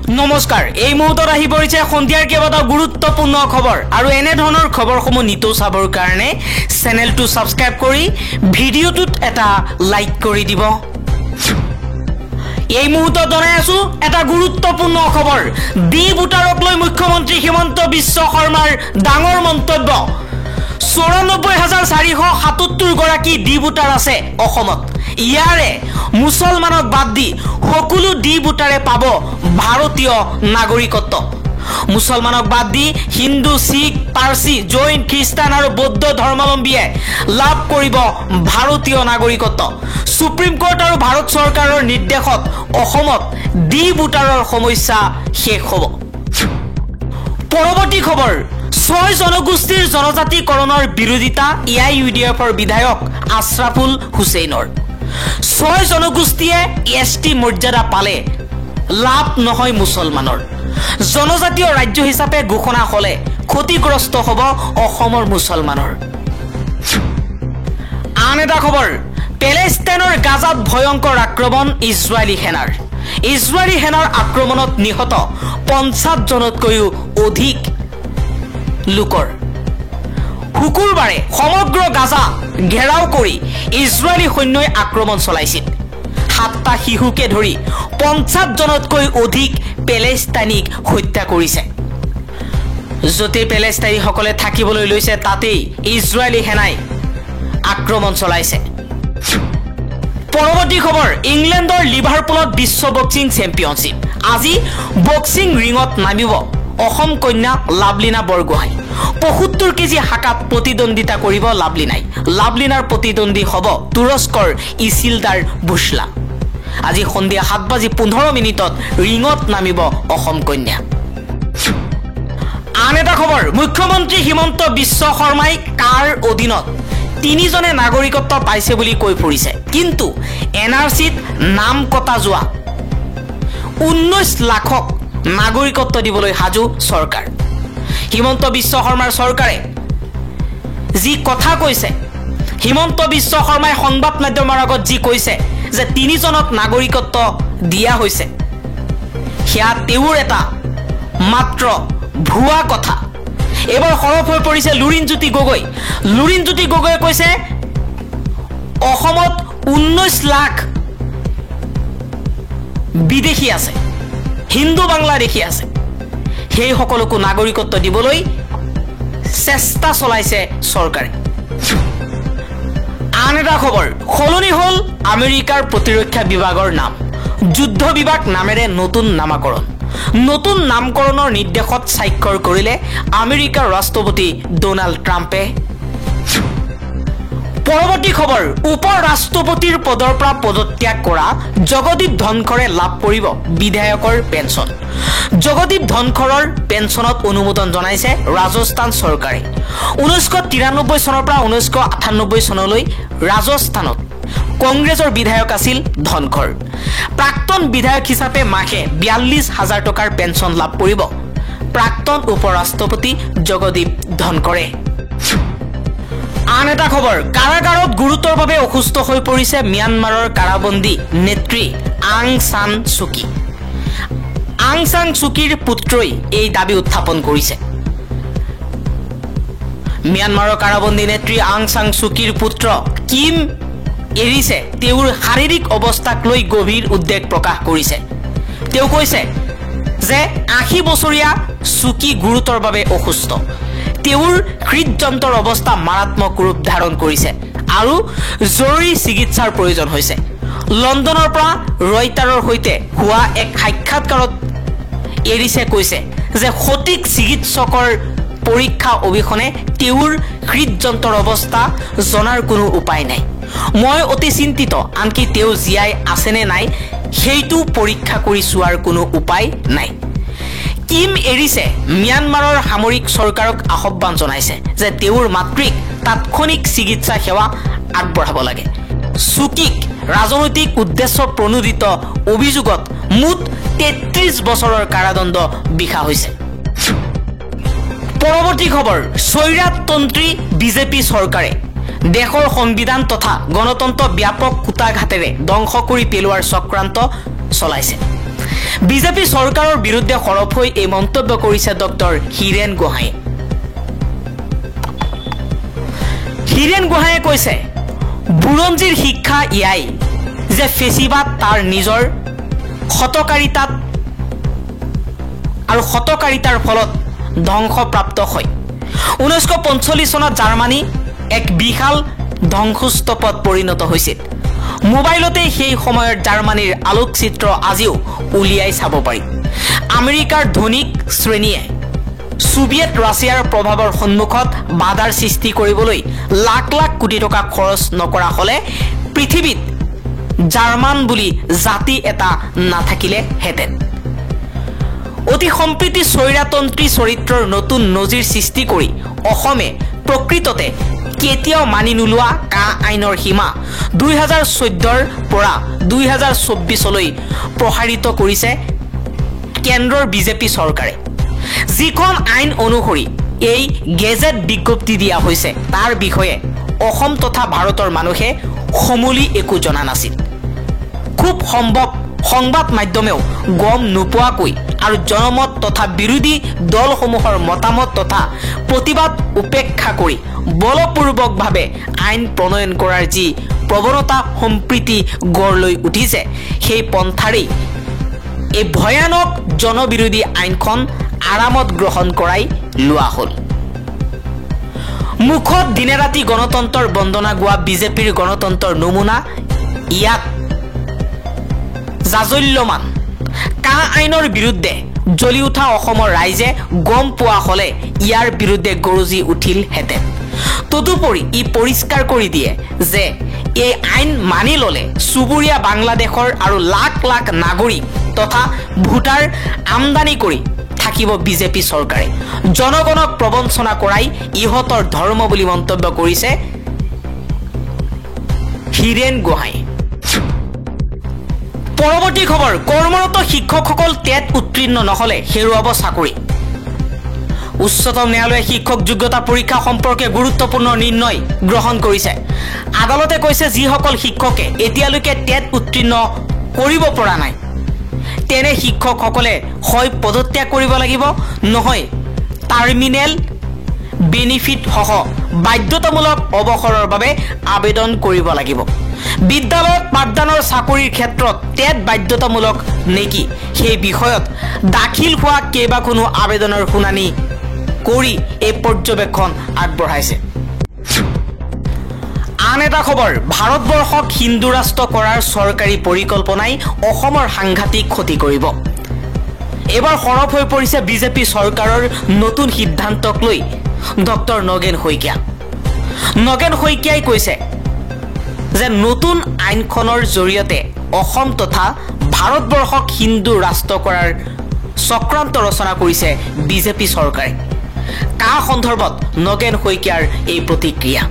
নমস্কাৰ এই মুহূৰ্তত আহি পৰিছে সন্ধিয়াৰ কেইবাটাও গুৰুত্বপূৰ্ণ খবৰ আৰু এনে ধৰণৰ খবৰসমূহ নিতৌ চাবৰ কাৰণে চেনেলটো সাবস্ক্ৰাইব কৰি ভিডিঅ'টোত এটা লাইক কৰি দিব এই মুহূৰ্তত জনাই আছো এটা গুৰুত্বপূৰ্ণ খবৰ ডি ভোটাৰক লৈ মুখ্যমন্ত্ৰী হিমন্ত বিশ্ব শৰ্মাৰ ডাঙৰ মন্তব্য ৯৪,৪৭৭ গৰাকী ডি ভোটাৰ আছে অসমত ইয়াৰে মুছলমানক বাদ দি সকলো ডি ভোটাৰে পাব ভাৰতীয় নাগৰিকত্ব মুছলমানক বাদ দি হিন্দু শিখ পাৰ্চী জৈন খ্ৰীষ্টান আৰু বৌদ্ধ ধৰ্মাৱলম্বীয়ে লাভ কৰিব ভাৰতীয় নাগৰিকত্ব সুপ্ৰিম কোৰ্ট আৰু ভাৰত চৰকাৰৰ নিৰ্দেশত অসমত ডি ভোটাৰৰ সমস্যা শেষ হ'ব পৰৱৰ্তী খবৰ ৬ জনগোষ্ঠীৰ জনজাতিকৰণৰ বিৰোধিতা ইউডিএফৰ বিধায়ক আশৰাফুল হুছেইনৰ ৬ জনগোষ্ঠীয়ে এছটি মৰ্যাদা পালে লাভ নহয় মুছলমানৰ জনজাতীয় ৰাজ্য হিচাপে ঘোষণা হলে ক্ষতিগ্ৰস্ত হ'ব অসমৰ মুছলমানৰ আন এটা খবৰ পেলেষ্টাইনৰ গাজাত ভয়ংকৰ আক্ৰমণ ইজৰাইলী সেনাৰ আক্ৰমণত নিহত ৫০ জনতকৈও অধিক লোকৰ শুকুৰবাৰে সমগ্ৰ গাজা ঘেৰাও কৰি ইজৰাইলী সৈন্যই আক্ৰমণ চলাইছিল ৭টা শিশুকে ধৰি ৫০ জনতকৈ অধিক পেলেষ্টাইনিক হত্যা কৰিছে যতে পেলেষ্টাইনীসকলে থাকিবলৈ লৈছে তাতেই ইজৰাইলী সেনাই আক্ৰমণ চলাইছে পৰৱৰ্তী খবৰ ইংলেণ্ডৰ লিভাৰপুলত বিশ্ব বক্সিং চেম্পিয়নশ্বিপ আজি বক্সিং ৰিঙত নামিব অসম কন্যা লাভলিনা বৰগোহাঁই ৭৫ কেজি হাকাত প্ৰতিদ্বন্দ্বিতা কৰিব লাভলিনাৰ প্ৰতিদ্বন্দ্বী হ'ব তুৰস্কৰ ইছিলদাৰ বুছলা আজি সন্ধিয়া ৭:১৫ ৰিঙত নামিব অসম কন্যা আন এটা খবৰ মুখ্যমন্ত্ৰী হিমন্ত বিশ্ব শৰ্মাই কাৰ অধীনত ৩ জনে নাগৰিকত্ব পাইছে বুলি কৈ ফুৰিছে কিন্তু এনআৰচিত নাম কটা যোৱা ১৯ লাখক নাগৰিকত্ব দিবলৈ হাজু চৰকাৰ হিমন্ত বিশ্ব শৰ্মাৰ চৰকাৰে যি কথা কৈছে হিমন্ত বিশ্ব শৰ্মাই সংবাদ মাধ্যমৰ আগত যি কৈছে যে ৩ জনক নাগৰিকত্ব দিয়া হৈছে সেয়া তেওঁৰ এটা মাত্ৰ ভুৱা কথা এবাৰ সৰব হৈ পৰিছে লুৰিণজ্যোতি গগৈয়ে কৈছে অসমত ১৯ লাখ বিদেশী আছে হিন্দু বাংলাদেশী আছে সেই সকলকো নাগৰিকত্ব দিবলৈ চেষ্টা চলাইছে চৰকাৰে আন এটা খবৰ সলনি হল আমেৰিকাৰ প্ৰতিৰক্ষা বিভাগৰ নাম যুদ্ধ বিভাগ নামেৰে নতুন নামকৰণৰ নিৰ্দেশত স্বাক্ষৰ কৰিলে আমেৰিকাৰ ৰাষ্ট্ৰপতি ডোনাল্ড ট্ৰাম্পে পৰৱৰ্তী খবৰ উপ ৰাষ্ট্ৰপতিৰ পদৰ পৰা পদত্যাগ কৰা জগদীপ ধনখৰে লাভ কৰিব বিধায়কৰ পেঞ্চন জগদীপ ধনখৰৰ পেঞ্চনত অনুমোদন জনাইছে ৰাজস্থান চৰকাৰে ১৯৯৩ চনৰ পৰা ১৯৯৮ চনলৈ ৰাজস্থানত কংগ্ৰেছৰ বিধায়ক আছিল ধনখৰ প্ৰাক্তন বিধায়ক হিচাপে মাহে ৪২,০০০ টকাৰ পেঞ্চন লাভ কৰিব প্ৰাক্তন উপ ৰাষ্ট্ৰপতি জগদীপ ধনখৰে আন এটা খবৰ কাৰাগাৰত গুৰুতৰভাৱে অসুস্থ হৈ পৰিছে ম্যানমাৰৰ কাৰাবন্দী নেত্ৰী আং সান চুকিৰ পুত্ৰই এই দাবী উত্থাপন কৰিছে ম্যানমাৰৰ কাৰাবন্দী নেত্ৰী আং সান চুকিৰ পুত্ৰ কিম এৰিছে তেওঁৰ শাৰীৰিক অৱস্থাক লৈ গভীৰ উদ্বেগ প্ৰকাশ কৰিছে তেওঁ কৈছে যে ৮০ বছৰীয়া চুকি গুৰুতৰভাৱে অসুস্থ তেওঁৰ হৃদযন্ত্ৰৰ অৱস্থা মাৰাত্মক ৰূপ ধাৰণ কৰিছে আৰু জৰুৰী চিকিৎসাৰ প্ৰয়োজন হৈছে লণ্ডনৰ পৰা ৰয়টাৰৰ সৈতে হোৱা এক সাক্ষাৎকাৰত এৰিছে কৈছে যে সঠিক চিকিৎসকৰ পৰীক্ষা অবিহনে তেওঁৰ হৃদযন্ত্ৰৰ অৱস্থা জনাৰ কোনো উপায় নাই মই অতি চিন্তিত আনকি তেওঁ জীয়াই আছে নে নাই সেইটো পৰীক্ষা কৰি চোৱাৰ কোনো উপায় নাই কিম এৰিছে ম্যানমাৰৰ সামৰিক চৰকাৰক আহ্বান জনাইছে যে তেওঁৰ মাতৃক তাৎক্ষণিক চিকিৎসা সেৱা আগবঢ়াব লাগে চুকিক ৰাজনৈতিক উদ্দেশ্য প্ৰণোদিত অভিযোগত মুঠ ৩৩ বছৰৰ কাৰাদণ্ড বিহা হৈছে পৰৱৰ্তী খবৰ স্বৈৰাজতন্ত্ৰী বিজেপি চৰকাৰে দেশৰ সংবিধান তথা গণতন্ত্ৰ ব্যাপক কুটাঘাতেৰে ধ্বংস কৰি পেলোৱাৰ চক্ৰান্ত চলাইছে বিজেপি চৰকাৰৰ বিৰুদ্ধে সৰব হৈ এই মন্তব্য কৰিছে ডক্টৰ হীৰেন গোহাঁইয়ে। হীৰেন গোহাঁইয়ে কৈছে, বুৰঞ্জীৰ শিক্ষা ইয়াই যে ফেচিবাদ তাৰ নিজৰ হতকাৰিতাত আৰু হতকাৰিতাৰ ফলত ধ্বংসপ্ৰাপ্ত হয়। 1945 চনত জাৰ্মানী এক বিশাল ধ্বংসস্তূপত পৰিণত হৈছিল। মোবাইলতে সেই সময়ৰ জাৰ্মানীৰ আলোকচিত্ৰ আজিও উলিয়াই চাব পাৰি। আমেৰিকাৰ ধনিক শ্ৰেণীয়ে সোভিয়েট ৰাছিয়াৰ প্ৰভাৱৰ সন্মুখত বাধাৰ সৃষ্টি কৰিবলৈ লাখ লাখ কোটি টকা খৰচ নকৰা হলে পৃথিৱীত জাৰ্মান বুলি জাতি এটা নাথাকিলেহেঁতেন। অতি সম্প্ৰীতি স্বৈৰতন্ত্ৰী চৰিত্ৰৰ নতুন নজিৰ সৃষ্টি কৰি অসমে প্ৰকৃততে কেতিয়াও মানি নোলোৱা কা আইনৰ সীমা 2014ৰ পৰা 2024লৈ প্ৰসাৰিত কৰিছে কেন্দ্ৰৰ বিজেপি চৰকাৰে। যিখন আইন অনুসৰি এই গেজেট বিজ্ঞপ্তি দিয়া হৈছে তাৰ বিষয়ে অসম তথা ভাৰতৰ মানুহে সমূলি একো জনা নাছিল। খুব সম্ভৱ সংবাদ মাধ্যমেও গম নোপোৱাকৈ আৰু জনমত তথা বিৰোধী দলসমূহৰ মতামত তথা প্ৰতিবাদ উপেক্ষা কৰি বলপূৰ্বকভাৱে আইন প্ৰণয়ন কৰাৰ যি প্ৰৱণতা সম্প্ৰীতি গঢ় লৈ উঠিছে, সেই পন্থাৰেই এই ভয়ানক জনবিৰোধী আইনখন আৰামত গ্ৰহণ কৰাই লোৱা হ'ল। মুখত দিনে ৰাতি গণতন্ত্ৰৰ বন্দনা গোৱা বিজেপিৰ গণতন্ত্ৰৰ নমুনা ইয়াত জাজল্যমান কা আইনৰ বিৰুদ্ধে জ্বলি উঠা অসমৰ ৰাইজে গম পোৱা হলে ইয়াৰ বিৰুদ্ধে গৰজি উঠিলহেঁতেন। তদুপৰি ই পৰিষ্কাৰ কৰি দিয়ে যে এই আইন মানি ললে চুবুৰীয়া বাংলাদেশৰ আৰু লাখ লাখ নাগৰিক তথা ভোটাৰ আমদানি কৰি থাকিব বিজেপি চৰকাৰে। জনগণক প্ৰবঞ্চনা কৰাই ইহঁতৰ ধৰ্ম বুলি মন্তব্য কৰিছে হীৰেন গোহাঁই। পৰৱৰ্তী খবৰ, কৰ্মৰত শিক্ষকসকল টেট উত্তীৰ্ণ নহলে হেৰুৱাব চাকৰি। উচ্চতম ন্যায়ালয়ে শিক্ষক যোগ্যতা পৰীক্ষা সম্পৰ্কে গুৰুত্বপূৰ্ণ নিৰ্ণয় গ্ৰহণ কৰিছে। আদালতে কৈছে, যিসকল শিক্ষকে এতিয়ালৈকে টেট উত্তীৰ্ণ কৰিব পৰা নাই তেনে শিক্ষকসকলে হয় পদত্যাগ কৰিব লাগিব, নহয় টাৰ্মিনেল বেনিফিট সহ বাধ্যতামূলক অৱসৰৰ বাবে আবেদন কৰিব লাগিব। বিদ্যালয়ত পাঠদানৰ চাকৰিৰ ক্ষেত্ৰত টেট বাধ্যতামূলক নেকি সেই বিষয়ত দাখিল হোৱা কেইবাখনো আবেদনৰ শুনানি কৰি এই পৰ্যবেক্ষণ আগবঢ়াইছে। আন এটা খবৰ, ভাৰতবৰ্ষক হিন্দু ৰাষ্ট্ৰ কৰাৰ চৰকাৰী পৰিকল্পনাই অসমৰ সাংঘাতিক ক্ষতি কৰিব। এবাৰ সৰব হৈ পৰিছে বিজেপি চৰকাৰৰ নতুন সিদ্ধান্তক লৈ ডক্টৰ নগেন শইকীয়া। নগেন শইকীয়াই কৈছে যে নতুন আইনখনৰ জৰিয়তে অসম তথা ভাৰতবৰ্ষক হিন্দু ৰাষ্ট্ৰ কৰাৰ চক্ৰান্ত ৰচনা কৰিছে বিজেপি চৰকাৰে। কা সন্দৰ্ভত নগেন শইকীয়াৰ এই প্ৰতিক্ৰিয়া।